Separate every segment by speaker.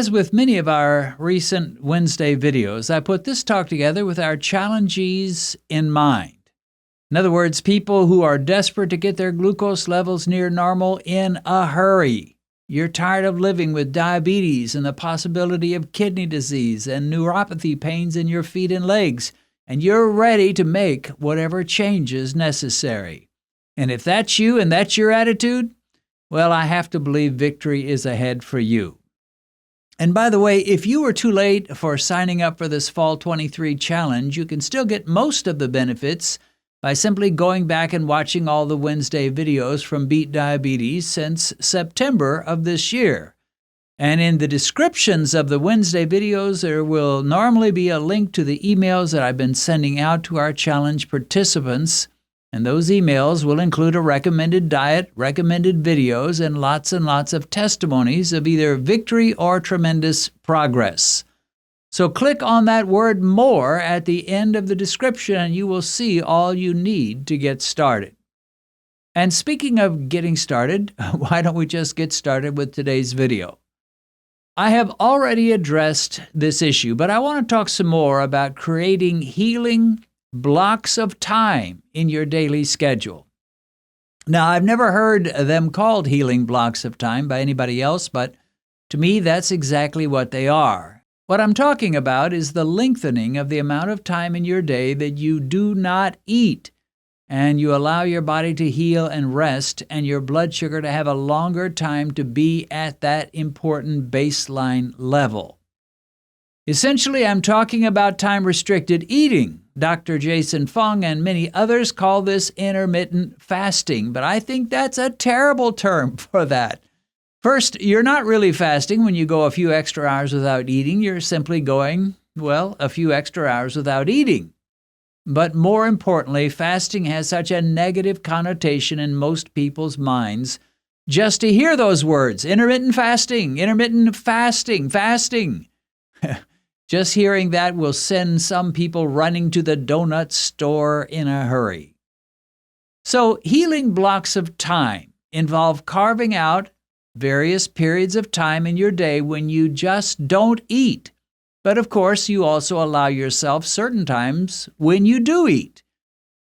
Speaker 1: As with many of our recent Wednesday videos, I put this talk together with our challengees in mind. In other words, people who are desperate to get their glucose levels near normal in a hurry. You're tired of living with diabetes and the possibility of kidney disease and neuropathy pains in your feet and legs, and you're ready to make whatever changes necessary. And if that's you and that's your attitude, well, I have to believe victory is ahead for you. And by the way, if you were too late for signing up for this Fall 23 challenge, you can still get most of the benefits by simply going back and watching all the Wednesday videos from Beat Diabetes since September of this year. And in the descriptions of the Wednesday videos, there will normally be a link to the emails that I've been sending out to our challenge participants. And those emails will include a recommended diet, recommended videos, and lots of testimonies of either victory or tremendous progress. So click on that word more at the end of the description and you will see all you need to get started. And speaking of getting started, why don't we just get started with today's video? I have already addressed this issue, but I want to talk some more about creating healing blocks of time in your daily schedule. Now, I've never heard them called healing blocks of time by anybody else, but to me, that's exactly what they are. What I'm talking about is the lengthening of the amount of time in your day that you do not eat, and you allow your body to heal and rest, and your blood sugar to have a longer time to be at that important baseline level. Essentially, I'm talking about time-restricted eating. Dr. Jason Fung and many others call this intermittent fasting, but I think that's a terrible term for that. First, you're not really fasting when you go a few extra hours without eating. You're simply going, a few extra hours without eating. But more importantly, fasting has such a negative connotation in most people's minds. Just to hear those words, intermittent fasting, fasting. Just hearing that will send some people running to the donut store in a hurry. So, healing blocks of time involve carving out various periods of time in your day when you just don't eat. But of course, you also allow yourself certain times when you do eat.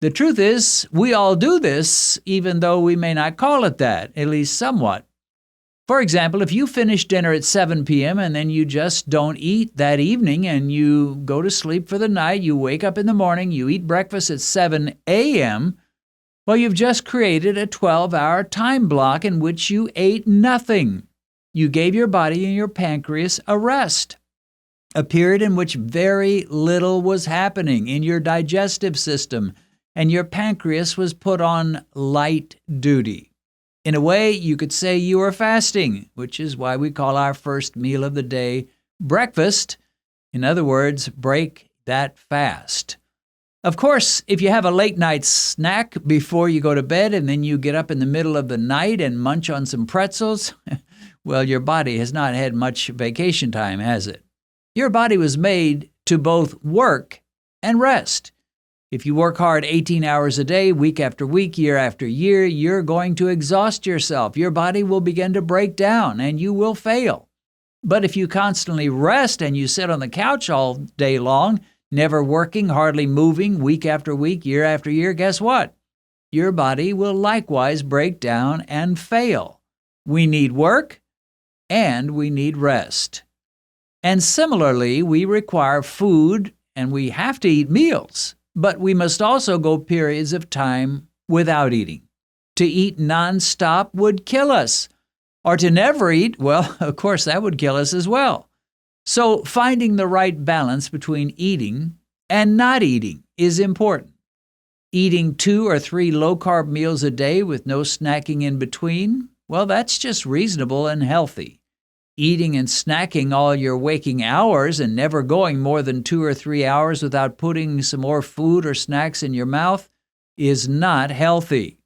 Speaker 1: The truth is, we all do this, even though we may not call it that, at least somewhat. For example, if you finish dinner at 7 p.m. and then you just don't eat that evening and you go to sleep for the night, you wake up in the morning, you eat breakfast at 7 a.m., well, you've just created a 12-hour time block in which you ate nothing. You gave your body and your pancreas a rest, a period in which very little was happening in your digestive system, and your pancreas was put on light duty. In a way, you could say you are fasting, which is why we call our first meal of the day breakfast. In other words, break that fast. Of course, if you have a late night snack before you go to bed and then you get up in the middle of the night and munch on some pretzels, well, your body has not had much vacation time, has it? Your body was made to both work and rest. If you work hard 18 hours a day, week after week, year after year, you're going to exhaust yourself. Your body will begin to break down and you will fail. But if you constantly rest and you sit on the couch all day long, never working, hardly moving, week after week, year after year, guess what? Your body will likewise break down and fail. We need work and we need rest. And similarly, we require food and we have to eat meals, but we must also go periods of time without eating. To eat nonstop would kill us. Or to never eat, well, of course, that would kill us as well. So finding the right balance between eating and not eating is important. Eating 2 or 3 low-carb meals a day with no snacking in between, well, that's just reasonable and healthy. Eating and snacking all your waking hours and never going more than 2 or 3 hours without putting some more food or snacks in your mouth is not healthy.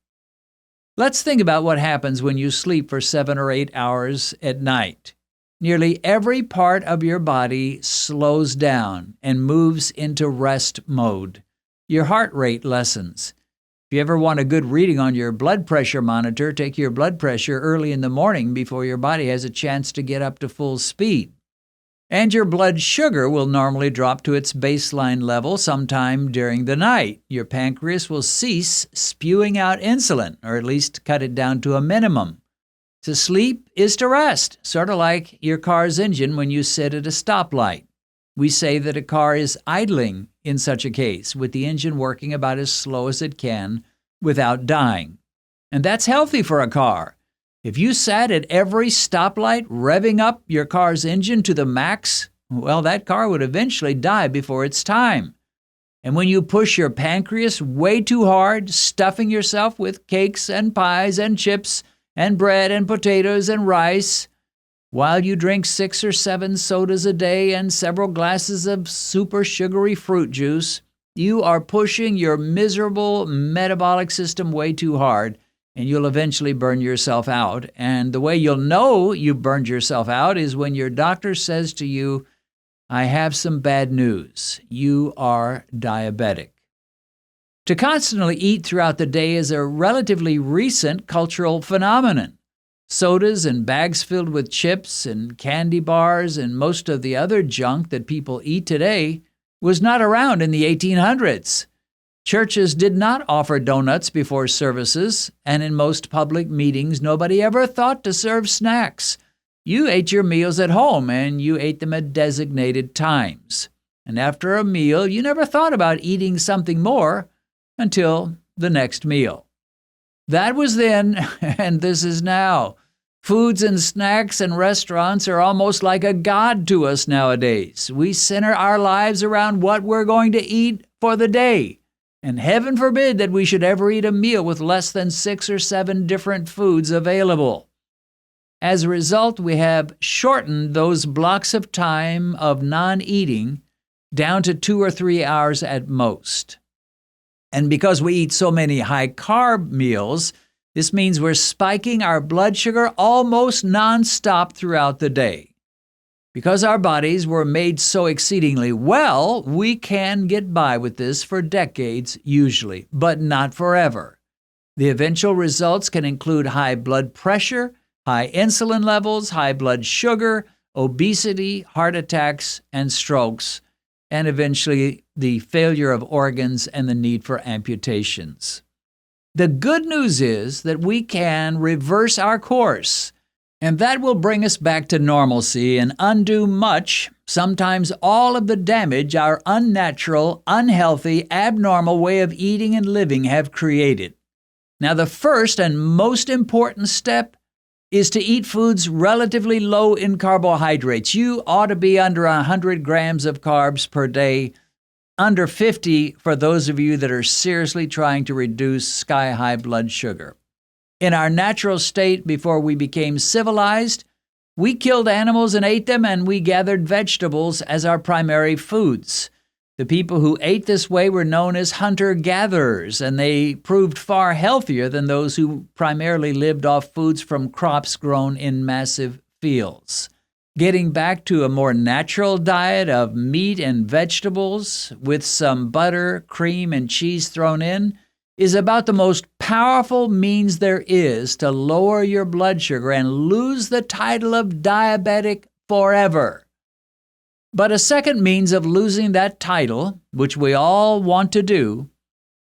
Speaker 1: Let's think about what happens when you sleep for 7 or 8 hours at night. Nearly every part of your body slows down and moves into rest mode. Your heart rate lessens. If you ever want a good reading on your blood pressure monitor, take your blood pressure early in the morning before your body has a chance to get up to full speed. And your blood sugar will normally drop to its baseline level sometime during the night. Your pancreas will cease spewing out insulin, or at least cut it down to a minimum. To sleep is to rest, sort of like your car's engine when you sit at a stoplight. We say that a car is idling in such a case, with the engine working about as slow as it can without dying. And that's healthy for a car. If you sat at every stoplight revving up your car's engine to the max, well, that car would eventually die before its time. And when you push your pancreas way too hard, stuffing yourself with cakes and pies and chips and bread and potatoes and rice, while you drink 6 or 7 sodas a day and several glasses of super sugary fruit juice, you are pushing your miserable metabolic system way too hard, and you'll eventually burn yourself out. And the way you'll know you burned yourself out is when your doctor says to you, "I have some bad news. You are diabetic." To constantly eat throughout the day is a relatively recent cultural phenomenon. Sodas and bags filled with chips and candy bars and most of the other junk that people eat today was not around in the 1800s. Churches did not offer donuts before services, and in most public meetings, nobody ever thought to serve snacks. You ate your meals at home, and you ate them at designated times. And after a meal, you never thought about eating something more until the next meal. That was then, and this is now. Foods and snacks and restaurants are almost like a god to us nowadays. We center our lives around what we're going to eat for the day. And heaven forbid that we should ever eat a meal with less than 6 or 7 different foods available. As a result, we have shortened those blocks of time of non-eating down to 2 or 3 hours at most. And because we eat so many high-carb meals, this means we're spiking our blood sugar almost nonstop throughout the day. Because our bodies were made so exceedingly well, we can get by with this for decades usually, but not forever. The eventual results can include high blood pressure, high insulin levels, high blood sugar, obesity, heart attacks, and strokes, and eventually the failure of organs and the need for amputations. The good news is that we can reverse our course, and that will bring us back to normalcy and undo much, sometimes all of the damage our unnatural, unhealthy, abnormal way of eating and living have created. Now, the first and most important step is to eat foods relatively low in carbohydrates. You ought to be under 100 grams of carbs per day, under 50 for those of you that are seriously trying to reduce sky-high blood sugar. In our natural state before we became civilized, we killed animals and ate them, and we gathered vegetables as our primary foods. The people who ate this way were known as hunter-gatherers, and they proved far healthier than those who primarily lived off foods from crops grown in massive fields. Getting back to a more natural diet of meat and vegetables with some butter, cream, and cheese thrown in is about the most powerful means there is to lower your blood sugar and lose the title of diabetic forever. But a second means of losing that title, which we all want to do,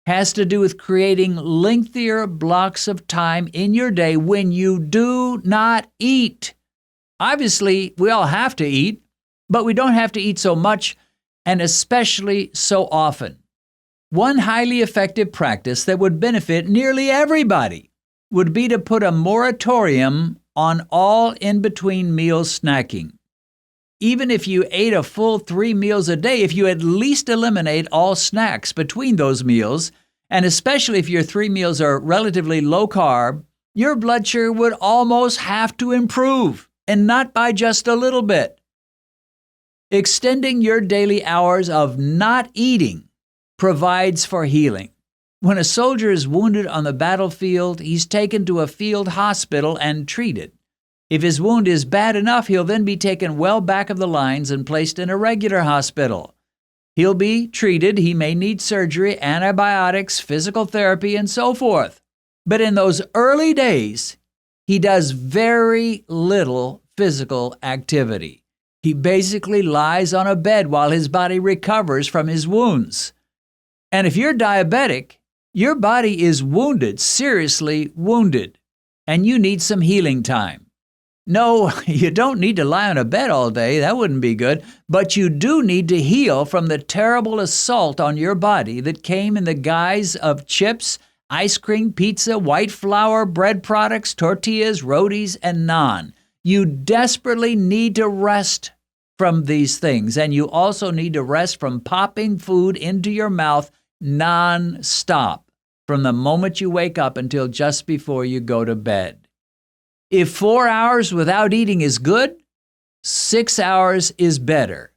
Speaker 1: has to do with creating lengthier blocks of time in your day when you do not eat. Obviously, we all have to eat, but we don't have to eat so much and especially so often. One highly effective practice that would benefit nearly everybody would be to put a moratorium on all in-between meal snacking. Even if you ate a full 3 meals a day, if you at least eliminate all snacks between those meals, and especially if your 3 meals are relatively low carb, your blood sugar would almost have to improve, and not by just a little bit. Extending your daily hours of not eating provides for healing. When a soldier is wounded on the battlefield, he's taken to a field hospital and treated. If his wound is bad enough, he'll then be taken well back of the lines and placed in a regular hospital. He'll be treated, he may need surgery, antibiotics, physical therapy, and so forth. But in those early days, he does very little physical activity. He basically lies on a bed while his body recovers from his wounds. And if you're diabetic, your body is wounded, seriously wounded, and you need some healing time. No, you don't need to lie on a bed all day. That wouldn't be good. But you do need to heal from the terrible assault on your body that came in the guise of chips, ice cream, pizza, white flour, bread products, tortillas, rotis, and naan. You desperately need to rest from these things, and you also need to rest from popping food into your mouth non-stop from the moment you wake up until just before you go to bed. If 4 hours without eating is good, 6 hours is better.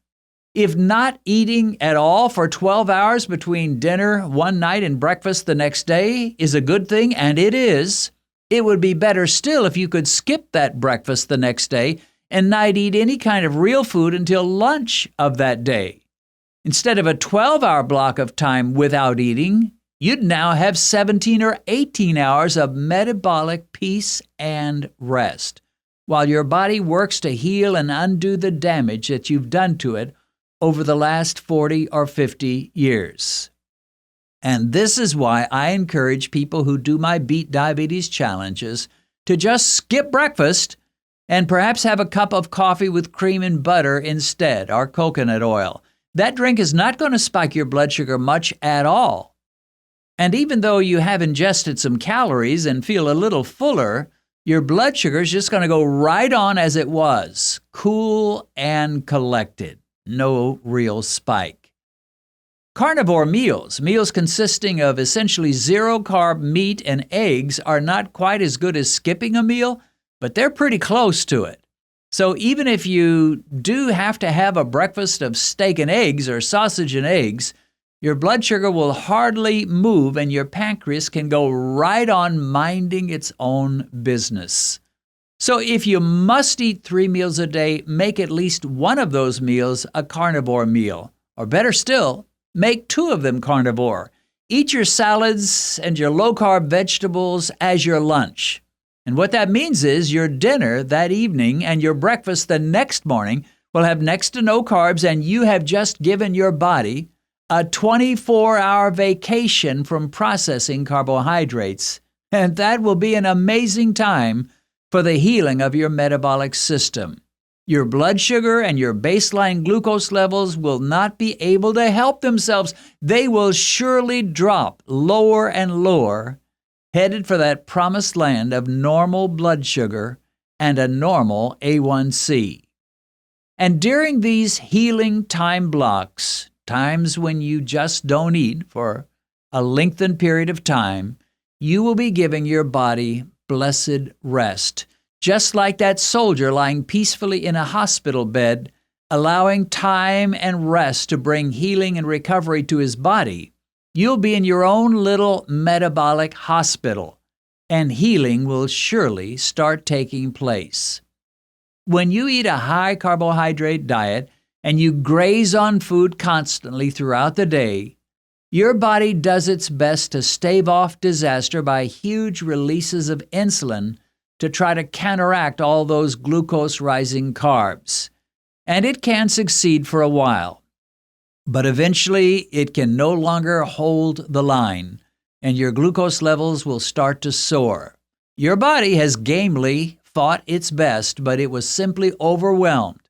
Speaker 1: If not eating at all for 12 hours between dinner one night and breakfast the next day is a good thing, and it is, it would be better still if you could skip that breakfast the next day and not eat any kind of real food until lunch of that day. Instead of a 12-hour block of time without eating, you'd now have 17 or 18 hours of metabolic peace and rest, while your body works to heal and undo the damage that you've done to it over the last 40 or 50 years. And this is why I encourage people who do my Beat Diabetes challenges to just skip breakfast and perhaps have a cup of coffee with cream and butter instead, or coconut oil. That drink is not going to spike your blood sugar much at all. And even though you have ingested some calories and feel a little fuller, your blood sugar is just going to go right on as it was, cool and collected. No real spike. Carnivore meals consisting of essentially zero-carb meat and eggs, are not quite as good as skipping a meal, but they're pretty close to it. So even if you do have to have a breakfast of steak and eggs or sausage and eggs, your blood sugar will hardly move and your pancreas can go right on minding its own business. So if you must eat 3 meals a day, make at least one of those meals a carnivore meal. Or better still, make 2 of them carnivore. Eat your salads and your low-carb vegetables as your lunch. And what that means is your dinner that evening and your breakfast the next morning will have next to no carbs, and you have just given your body a 24-hour vacation from processing carbohydrates. And that will be an amazing time for the healing of your metabolic system. Your blood sugar and your baseline glucose levels will not be able to help themselves. They will surely drop lower and lower, headed for that promised land of normal blood sugar and a normal A1C. And during these healing time blocks, times when you just don't eat for a lengthened period of time, you will be giving your body blessed rest, just like that soldier lying peacefully in a hospital bed, allowing time and rest to bring healing and recovery to his body. You'll be in your own little metabolic hospital, and healing will surely start taking place. When you eat a high carbohydrate diet and you graze on food constantly throughout the day, your body does its best to stave off disaster by huge releases of insulin to try to counteract all those glucose-rising carbs. And it can succeed for a while. But eventually, it can no longer hold the line, and your glucose levels will start to soar. Your body has gamely fought its best, but it was simply overwhelmed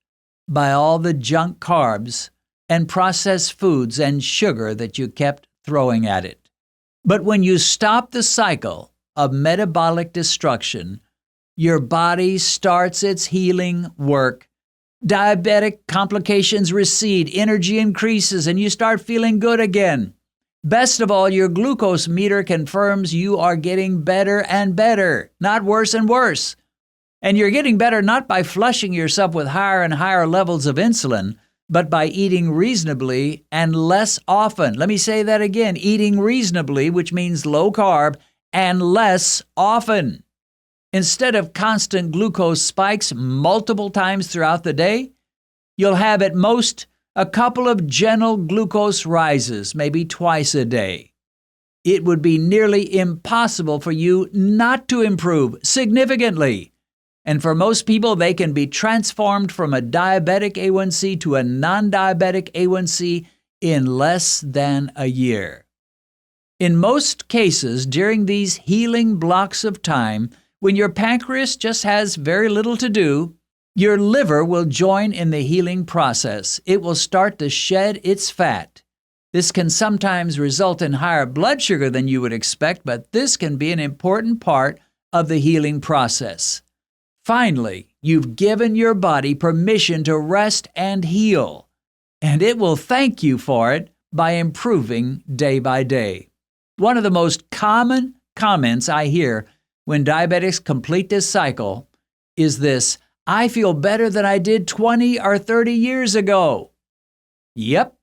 Speaker 1: by all the junk carbs and processed foods and sugar that you kept throwing at it. But when you stop the cycle of metabolic destruction, your body starts its healing work. Diabetic complications recede, energy increases, and you start feeling good again. Best of all, your glucose meter confirms you are getting better and better, not worse and worse. And you're getting better not by flushing yourself with higher and higher levels of insulin, but by eating reasonably and less often. Let me say that again, eating reasonably, which means low carb, and less often. Instead of constant glucose spikes multiple times throughout the day, you'll have at most a couple of gentle glucose rises, maybe twice a day. It would be nearly impossible for you not to improve significantly. And for most people, they can be transformed from a diabetic A1C to a non-diabetic A1C in less than a year. In most cases, during these healing blocks of time, when your pancreas just has very little to do, your liver will join in the healing process. It will start to shed its fat. This can sometimes result in higher blood sugar than you would expect, but this can be an important part of the healing process. Finally, you've given your body permission to rest and heal, and it will thank you for it by improving day by day. One of the most common comments I hear when diabetics complete this cycle is this: I feel better than I did 20 or 30 years ago. Yep,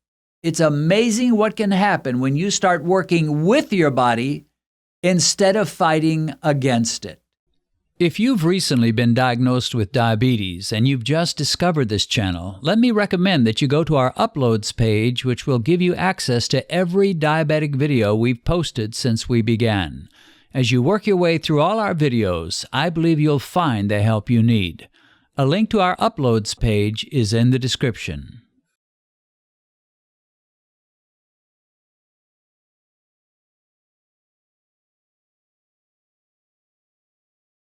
Speaker 1: it's amazing what can happen when you start working with your body instead of fighting against it. If you've recently been diagnosed with diabetes and you've just discovered this channel, let me recommend that you go to our Uploads page, which will give you access to every diabetic video we've posted since we began. As you work your way through all our videos, I believe you'll find the help you need. A link to our Uploads page is in the description.